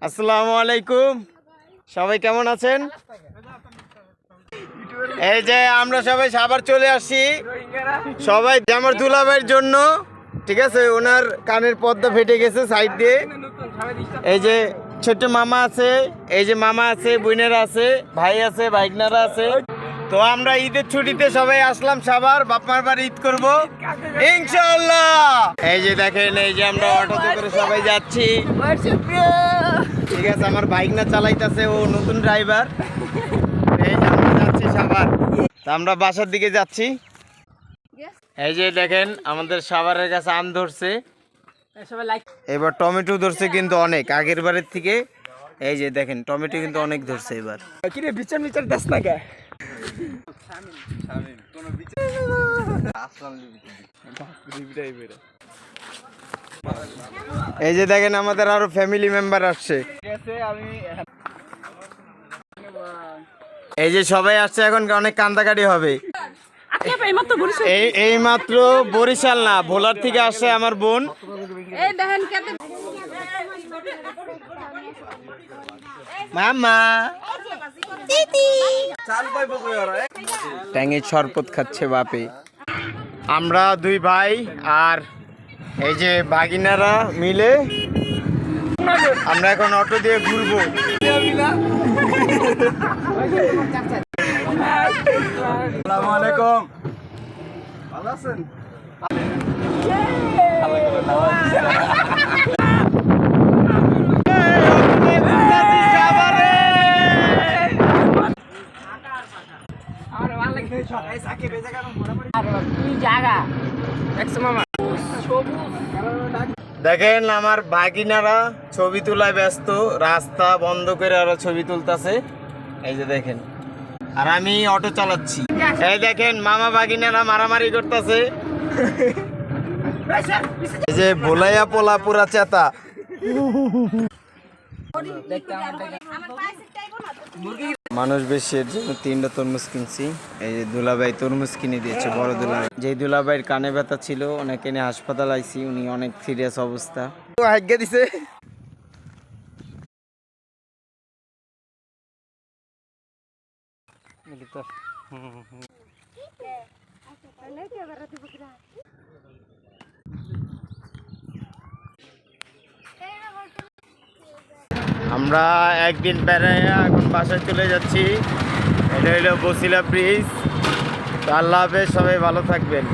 আসসালামু আলাইকুম, সবাই কেমন আছেন? এই যে আমরা সবাই সাভার চলে আসছি, সবাই আমার দুলাভাইয়ের জন্য। ঠিক আছে, ওনার কানের পর্দা ফেটে গেছে সাইড দিয়ে। এই যে ছোট্ট মামা আছে, এই যে মামা আছে, বোনেরা আছে, ভাই আছে, ভাইগনারা আছে। তো আমরা ঈদের ছুটিতে সবাই আসলাম সাভার, বাপমার বাড়ি ঈদ করবো ইনশাআল্লাহ। এই যে দেখেন, এই যে আমরা অটোতে করে সবাই যাচ্ছি। ঠিক আছে, আমার ভাইগনা চালাইতেছে, ও নতুন ড্রাইভার। এই যে আমরা যাচ্ছি সাভার, তা আমরা বাসার দিকে যাচ্ছি। এই যে দেখেন, আমাদের সাভারের কাছে আম ধরছে, এবার টমেটো ধরছে কিন্তু অনেক আগের বারের থেকে। এই যে দেখেন, টমেটো কিন্তু অনেক ধরছে এবার। এই যে দেখেন, আমাদের আরো ফ্যামিলি মেম্বার আসছে। এই যে সবাই আসছে, এখন অনেক কান্দাকাটি হবে। এই মাত্র বরিশাল না, ভোলার থেকে আসছে আমার বোন। মামা ট্যাঙের শরবত খাচ্ছে বাপে। আমরা দুই ভাই আর এই যে ভাগিনারা মিলে আমরা এখন অটো দিয়ে ঘুরবো। আসসালামু আলাইকুম, ভালো আছেন? দেখেন, আমার ভাগিনারা ছবি তোলায় ব্যস্ত, রাস্তা বন্ধ করে ওরা ছবি তুলতেছে। এই যে দেখেন, আর আমি অটো চালাচ্ছি। এই দেখেন, মামা ভাগিনারা মারামারি করতেছে। এই যে ভোলাইয়া পোলা পুরা চেতা। মানুষ বেশি, এর জন্য 3টা তরমুজ কিনছি। এই যে দুলাভাই তরমুজ কিনে দিয়েছে, বড় দুলাভাই। যে দুলাভাইয়ের কানে ব্যথা ছিল, ওনাকে নিয়ে হাসপাতাল আইছি, উনি অনেক সিরিয়াস অবস্থা। হাইগা দিছে। আমরা একদিন বেড়াইয়া এখন বাসায় চলে যাচ্ছি। এটা হলো বসিলা ব্রিজ। আল্লাহ হাফেজ, সবাই ভালো থাকবেন।